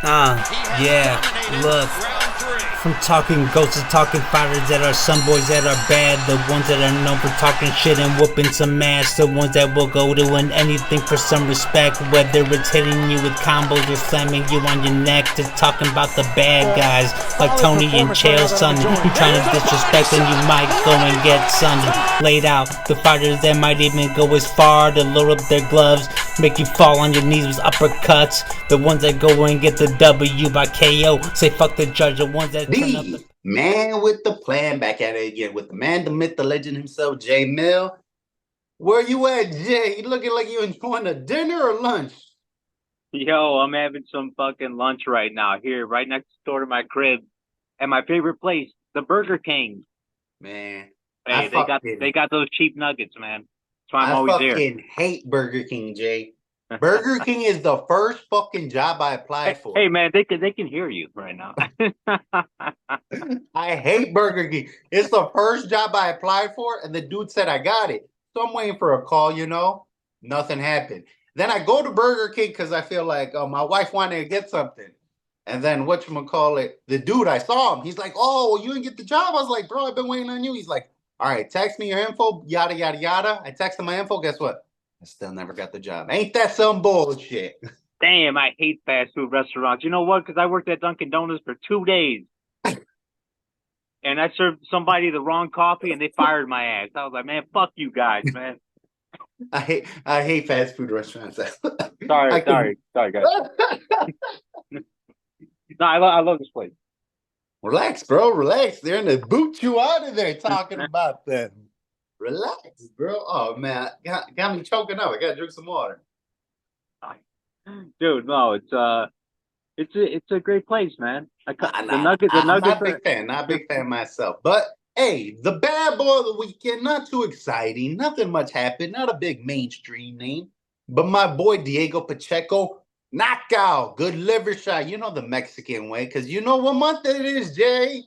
Yeah, look. From talking ghosts to talking fighters that are some boys that are bad. The ones that are known for talking shit and whooping some ass. The ones that will go doing anything for some respect. Whether it's hitting you with combos or slamming you on your neck. Just talking about the bad guys. Like Tony and Chael's son. You trying to disrespect and you might go and get sunned. Laid out. The fighters that might even go as far to load up their gloves. Make you fall on your knees with uppercuts. The ones that go and get the W by KO. Say fuck the judge. The ones that turn up The man with the plan, back at it again with the man, the myth, the legend himself, Jay Mill. Where you at, Jay? You looking like you enjoying a dinner or lunch? Yo, I'm having some fucking lunch right now here, right next door to my crib, at my favorite place, the Burger King. Man, Hey, they got those cheap nuggets, man. That's why I'm I always there. fucking hate Burger King, Jay. Burger King is the first fucking job I applied for. Hey, man, they can hear you right now. I hate Burger King. It's the first job I applied for, and the dude said I got it. So I'm waiting for a call, Nothing happened. Then I go to Burger King because I feel like my wife wanted to get something. And then whatchamacallit, the dude, I saw him. He's like, oh, well, you didn't get the job. I was like, bro, I've been waiting on you. He's like, all right, text me your info, yada, yada, yada. I texted my info. Guess what? I still never got the job. Ain't that some bullshit? Damn, I hate fast food restaurants. You know what? Because I worked at Dunkin' Donuts for 2 days. And I served somebody the wrong coffee, and they fired my ass. I was like, man, fuck you guys, man. I hate fast food restaurants. Sorry, guys. No, I love this place. Relax, bro. Relax. They're in the boot you out of there talking about them. Relax, bro. Oh man, got me choking up. I gotta drink some water. Dude, no, it's a great place, man. I'm not a big fan. Not a big fan myself. But hey, the bad boy of the weekend, not too exciting. Nothing much happened. Not a big mainstream name. But my boy Diego Pacheco, knockout. Good liver shot. You know the Mexican way. Because you know what month it is, Jay?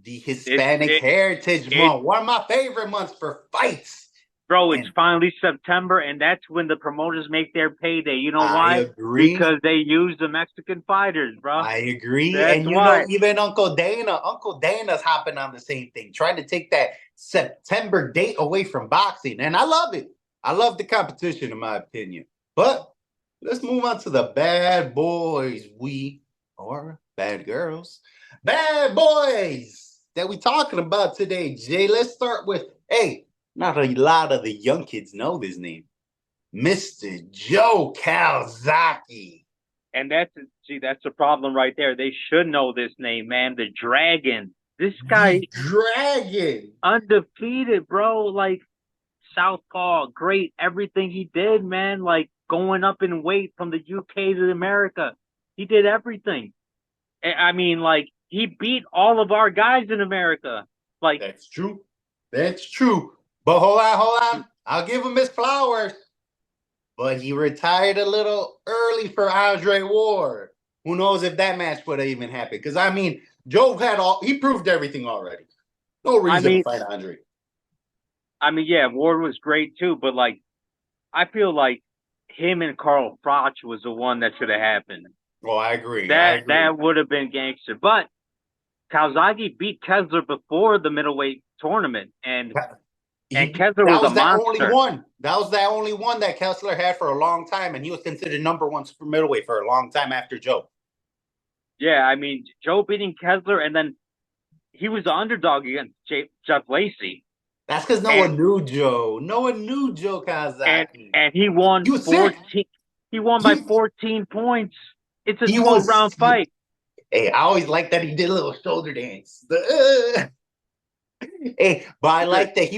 The Hispanic Heritage Month. One of my favorite months for fights. Bro, it's finally September, and that's when the promoters make their payday. You know why? I agree. Because they use the Mexican fighters, bro. I agree. That's and know, even Uncle Dana's hopping on the same thing, trying to take that September date away from boxing. And I love it. I love the competition, in my opinion. But let's move on to the bad boys. Or bad girls. Bad boys that we talking about today, Jay. Let's start with, not a lot of the young kids know this name. Mr. Joe Calzaghe. And that's the problem right there. They should know this name, man. The Dragon. This guy, Dragon, undefeated, bro. Like southpaw, great. Everything he did, man. Like going up in weight from the UK to America, he did everything. I mean, like he beat all of our guys in America. Like that's true. That's true. But hold on. I'll give him his flowers. But he retired a little early for Andre Ward. Who knows if that match would have even happened? Because, I mean, Joe he proved everything already. No reason to fight Andre. I mean, yeah, Ward was great too. But, like, I feel like him and Carl Froch was the one that should have happened. Well, I agree. That would have been gangster. But Calzaghe beat Kessler before the middleweight tournament. And Kessler was a monster. That was the only one that Kessler had for a long time, and he was considered number one super middleweight for a long time after Joe. Yeah, I mean, Joe beating Kessler, and then he was the underdog against Jeff Lacey. That's because no one knew Joe. No one knew Joe Calzaghe. And he won 14. He won by 14 points. It's a 12-round fight. Hey, I always like that he did a little shoulder dance. Hey, but I like that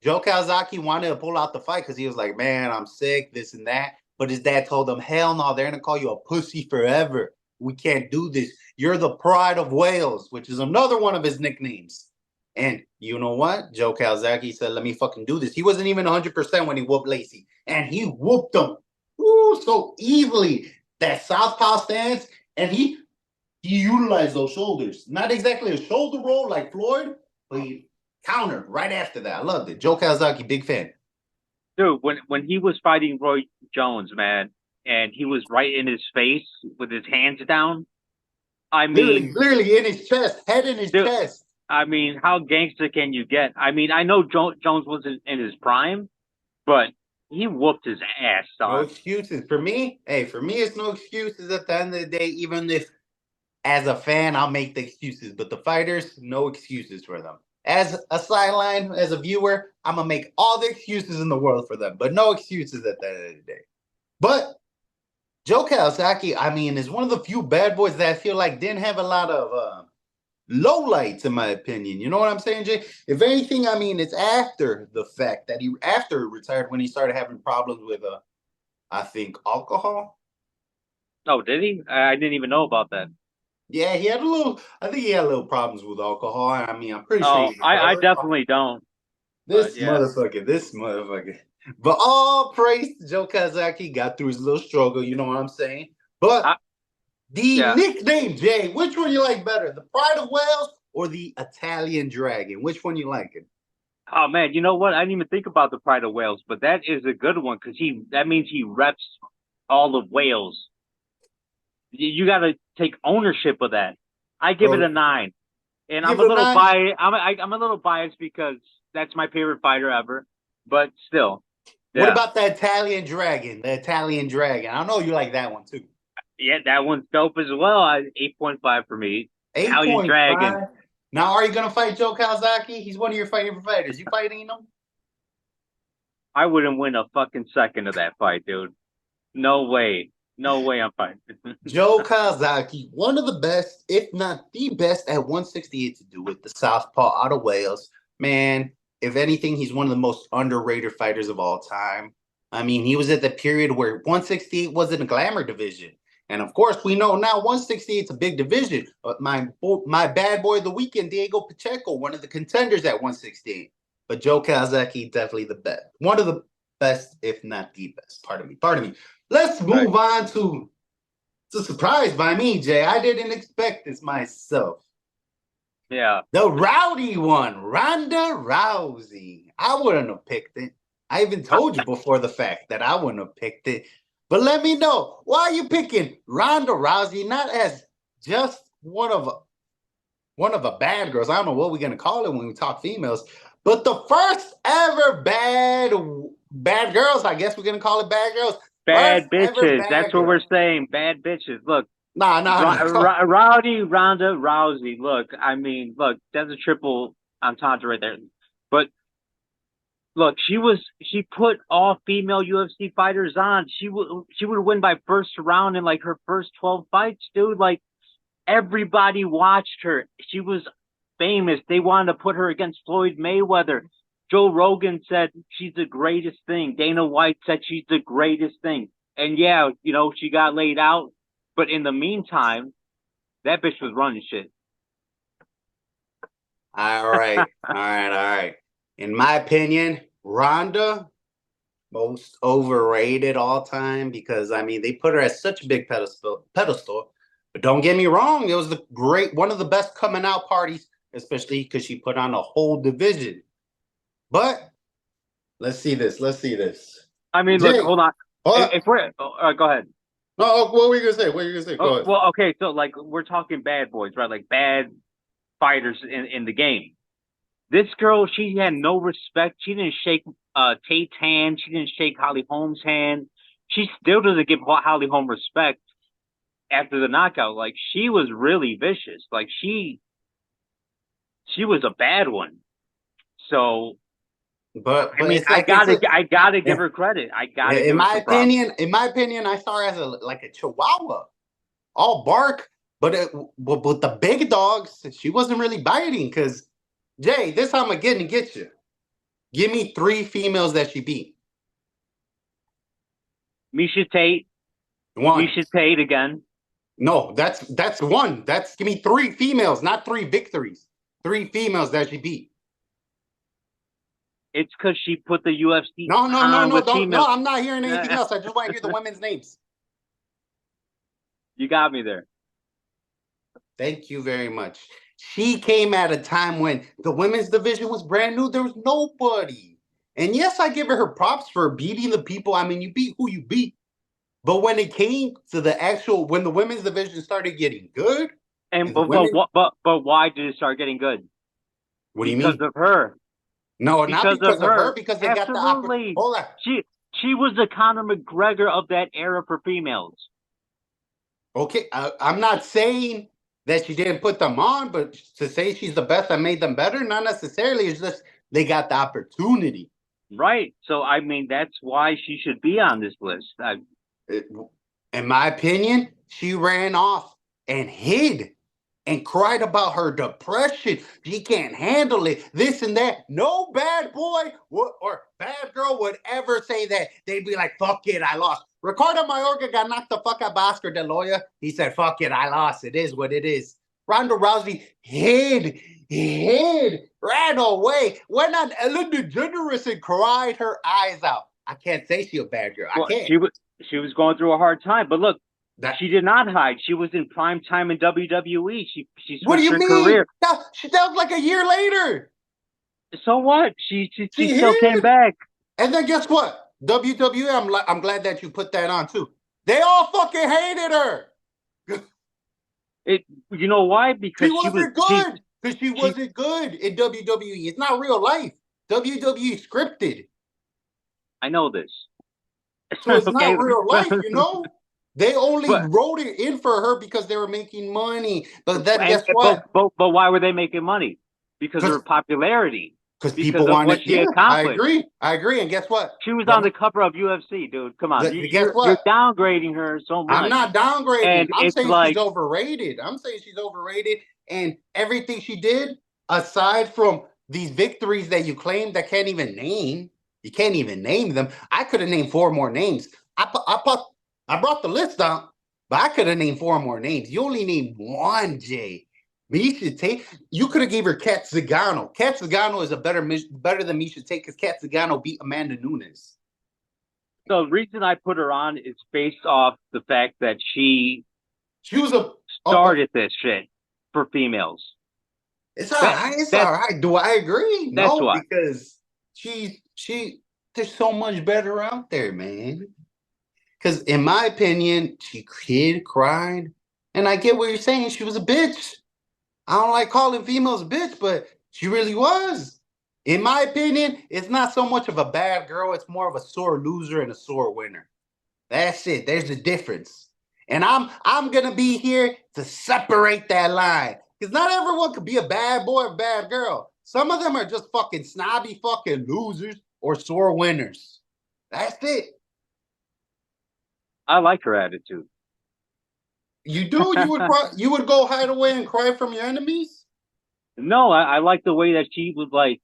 Joe Calzaghe wanted to pull out the fight because he was like, man, I'm sick, this and that. But his dad told him, hell no, they're going to call you a pussy forever. We can't do this. You're the pride of Wales, which is another one of his nicknames. And you know what? Joe Calzaghe said, let me fucking do this. He wasn't even 100% when he whooped Lacey. And he whooped him so easily. That southpaw stance, and he utilized those shoulders. Not exactly a shoulder roll like Floyd, but he countered right after that. I loved it. Joe Calzaghe, big fan. Dude, when he was fighting Roy Jones, man, and he was right in his face with his hands down. I mean, literally in his chest, head in his dude, chest. I mean, how gangster can you get? I mean, I know Jones wasn't in his prime, but he whooped his ass, No dog. excuses. For me, it's no excuses at the end of the day, even if as a fan, I'll make the excuses. But the fighters, no excuses for them. As a sideline, as a viewer, I'm going to make all the excuses in the world for them, but no excuses at the end of the day. But Joe Calzaghe, I mean, is one of the few bad boys that I feel like didn't have a lot of lowlights, in my opinion. You know what I'm saying, Jay? If anything, I mean, it's after the fact that after he retired, when he started having problems with, I think, alcohol. Oh, did he? I didn't even know about that. Yeah, he had a little. I think he had a little problems with alcohol. I mean, I'm pretty sure. Oh, I definitely don't. This motherfucker. But all praise to Joe Calzaghe, got through his little struggle. You know what I'm saying? But nickname, Jay, which one you like better, the Pride of Wales or the Italian Dragon? Which one you liking? Oh man, you know what? I didn't even think about the Pride of Wales, but that is a good one because that means he reps all of Wales. You got to take ownership of that. I give it a 9, and I'm a little biased. I'm a little biased because that's my favorite fighter ever. But still, what about the Italian Dragon? The Italian Dragon. I know you like that one too. Yeah, that one's dope as well. 8.5 for me. 8. Italian Dragon. Now, are you gonna fight Joe Calzaghe? He's one of your favorite fighters. You fighting him? I wouldn't win a fucking second of that fight, dude. No way. No way I'm fighting. Joe Calzaghe, one of the best, if not the best, at 168 to do it. The southpaw out of Wales. Man, if anything, he's one of the most underrated fighters of all time. I mean, he was at the period where 168 wasn't a glamour division. And of course, we know now 168 is a big division. But my bad boy of the weekend, Diego Pacheco, one of the contenders at 168. But Joe Calzaghe, definitely the best. One of the best, if not the best. Pardon me. Let's move on to it's a surprise by me, Jay. I didn't expect this myself. Yeah. The Rowdy one, Ronda Rousey. I wouldn't have picked it. I even told you before the fact that I wouldn't have picked it. But let me know, why are you picking Ronda Rousey, not as just one of a bad girls? I don't know what we're gonna call it when we talk females, but the first ever bad girls. I guess we're gonna call it bad girls. Bad bitches. That's what we're saying. Bad bitches. Look. Nah. Rowdy, Ronda Rousey. Look, I mean, that's a triple entendre right there. But look, she put all female UFC fighters on. She would win by first round in like her first 12 fights, dude. Like everybody watched her. She was famous. They wanted to put her against Floyd Mayweather. Joe Rogan said she's the greatest thing. Dana White said she's the greatest thing. And yeah, you know, she got laid out. But in the meantime, that bitch was running shit. All right. In my opinion, Ronda, most overrated all time because, I mean, they put her at such a big pedestal. But don't get me wrong, it was one of the best coming out parties, especially because she put on a whole division. But let's see this. I mean, Jay, look, hold on. If we're go ahead. No, what were you gonna say? Go ahead. Well, okay, so like we're talking bad boys, right? Like bad fighters in the game. This girl, she had no respect. She didn't shake Tate's hand. She didn't shake Holly Holm's hand. She still doesn't give Holly Holm respect after the knockout. Like she was really vicious. Like she was a bad one. So. But I mean, I gotta give her credit. In my opinion, I saw her as a chihuahua, all bark. But the big dogs, she wasn't really biting. Because Jay, this time I'm gonna get you. Give me 3 females that she beat. Miesha Tate. 1. Miesha Tate again. No, that's 1. Give me 3 females, not 3 victories. 3 females that she beat. It's because she put the UFC No, I'm not hearing anything else. I just want to hear the women's names. You got me there. Thank you very much. She came at a time when the women's division was brand new. There was nobody. And yes, I give her props for beating the people. I mean, you beat who you beat. But when it came to the actual, when the women's division started getting good, And and the women, but why did it start getting good? what do you Because mean? of her. No, not Because of because of her, her. because they got the opportunity. Absolutely. Hold on. She was the Conor McGregor of that era for females. Okay, I'm not saying that she didn't put them on, but to say she's the best that made them better, not necessarily. It's just they got the opportunity. Right. So I mean, that's why she should be on this list. In my opinion, she ran off and hid and cried about her depression. She can't handle it, this and that. No bad boy or bad girl would ever say that. They'd be like, fuck it, I lost. Ricardo Mayorga got knocked the fuck out by Oscar De La Hoya. He said, fuck it, I lost. It is what it is. Ronda Rousey hid, ran away, went on Ellen DeGeneres and cried her eyes out. I can't say she's a bad girl. Well, I can't. She was going through a hard time, but look, she did not hide. She was in prime time in WWE. She switched her career. That was like a year later. So what? She still came back. And then guess what? WWE, I'm glad that you put that on too. They all fucking hated her. You know why? Because she wasn't good. Because she wasn't good in WWE. It's not real life. WWE scripted. I know this. So it's not real life, you know? They only wrote it in for her because they were making money. But then guess what? But why were they making money? Because of her popularity. Because people wanted what she accomplished. I agree. And guess what? She was on the cover of UFC, dude. Come on. Guess what? You're downgrading her so much. I'm not downgrading. And I'm saying she's overrated. I'm saying she's overrated. And everything she did, aside from these victories that you claim that can't even name, you can't even name them. I could have named 4 more names. I brought the list down, but I could have named 4 more names. You only named 1, Jay. Miesha Tate, you could have gave her Kat Zingano. Kat Zingano is better than Miesha Tate because Kat Zingano beat Amanda Nunes. The reason I put her on is based off the fact that she started this shit for females. It's all right. It's all right. Do I agree? No, because there's so much better out there, man. Because in my opinion, she cried, and I get what you're saying. She was a bitch. I don't like calling females bitch, but she really was. In my opinion, it's not so much of a bad girl. It's more of a sore loser and a sore winner. That's it. There's a difference. And I'm going to be here to separate that line. Because not everyone could be a bad boy or bad girl. Some of them are just fucking snobby fucking losers or sore winners. That's it. I like her attitude. You do? You would go hide away and cry from your enemies? No, I like the way that she was like,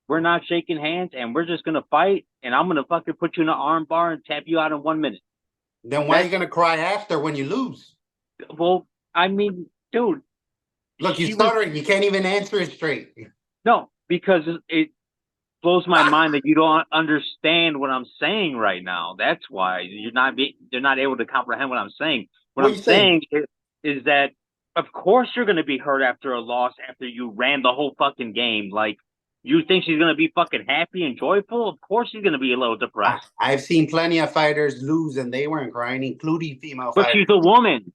we're not shaking hands and we're just going to fight and I'm going to fucking put you in an arm bar and tap you out in 1 minute. Then why are you going to cry after when you lose? Well, I mean, dude. Look, you're stuttering. You can't even answer it straight. No, because it blows my mind that you don't understand what I'm saying right now. That's why you're not able to comprehend what I'm saying. What I'm saying is that, of course, you're going to be hurt after a loss after you ran the whole fucking game. Like, you think she's going to be fucking happy and joyful? Of course she's going to be a little depressed. I've seen plenty of fighters lose and they weren't crying, including female fighters. But she's a woman.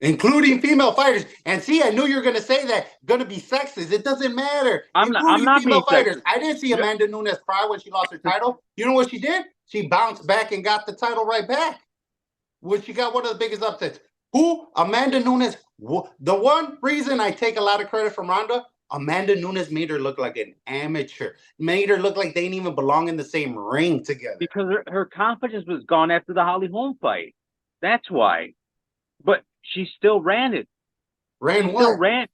Including female fighters. And see, I knew you were going to say that. Going to be sexist. It doesn't matter. I'm not female fighters. I didn't see Amanda Nunes cry when she lost her title. You know what she did? She bounced back and got the title right back. When she got one of the biggest upsets. Who? Amanda Nunes. The one reason I take a lot of credit from Ronda, Amanda Nunes made her look like an amateur. Made her look like they didn't even belong in the same ring together. Because her confidence was gone after the Holly Holm fight. That's why. But she still ran it. Still ran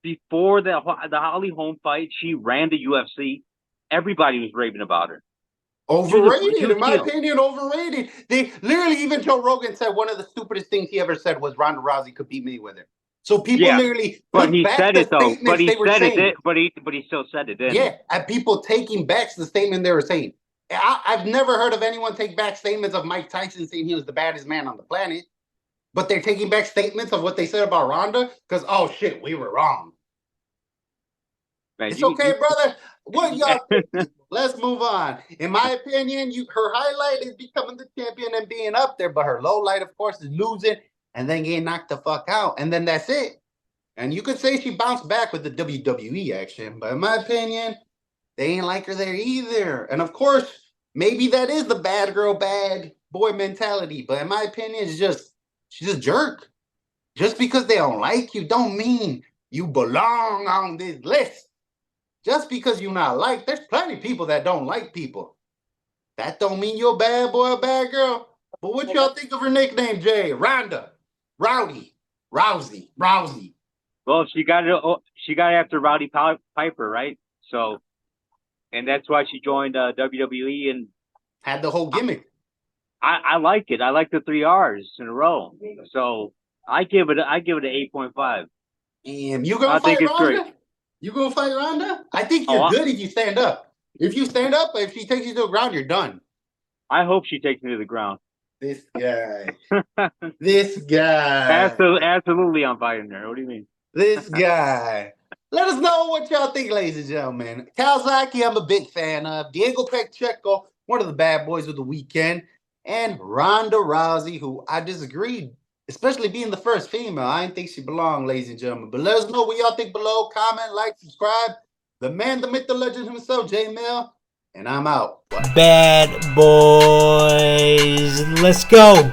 before the Holly Holm fight. She ran the UFC. Everybody was raving about her. Overrated, in my opinion, overrated. They literally, even Joe Rogan said one of the stupidest things he ever said was Ronda Rousey could beat Mayweather. So people literally, but he said it though. But he said it. But he still said it. Didn't he? And people taking back the statement they were saying. I've never heard of anyone take back statements of Mike Tyson saying he was the baddest man on the planet. But they're taking back statements of what they said about Ronda because, oh shit, we were wrong. Man, It's okay, brother. What y'all think? Let's move on. In my opinion, her highlight is becoming the champion and being up there, but her low light, of course, is losing and then getting knocked the fuck out. And then that's it. And you could say she bounced back with the WWE action, but in my opinion, they ain't like her there either. And of course, maybe that is the bad girl, bad boy mentality. But in my opinion, she's a jerk. Just because they don't like you don't mean you belong on this list. Just because you're not liked, there's plenty of people that don't like people. That don't mean you're a bad boy or bad girl. But what y'all think of her nickname, Jay? Ronda, Rowdy, Rousey. Well, she got it after Rowdy Piper, right? So, and that's why she joined WWE and had the whole gimmick. I like it. I like the 3 R's in a row. So I give it an 8.5. And you gonna fight Ronda? You gonna fight Ronda? I think you're good if you stand up. If you stand up, if she takes you to the ground, you're done. I hope she takes me to the ground. This guy. This guy. Absolutely on fire there. What do you mean? This guy. Let us know what y'all think, ladies and gentlemen. Calzaghe, I'm a big fan of. Diego Pacheco, one of the bad boys of the weekend. And Ronda Rousey, who I disagreed, especially being the first female. I didn't think she belonged, ladies and gentlemen. But let us know what y'all think below. Comment, like, subscribe. The man, the myth, the legend himself, J Mill. And I'm out. Bad boys. Let's go.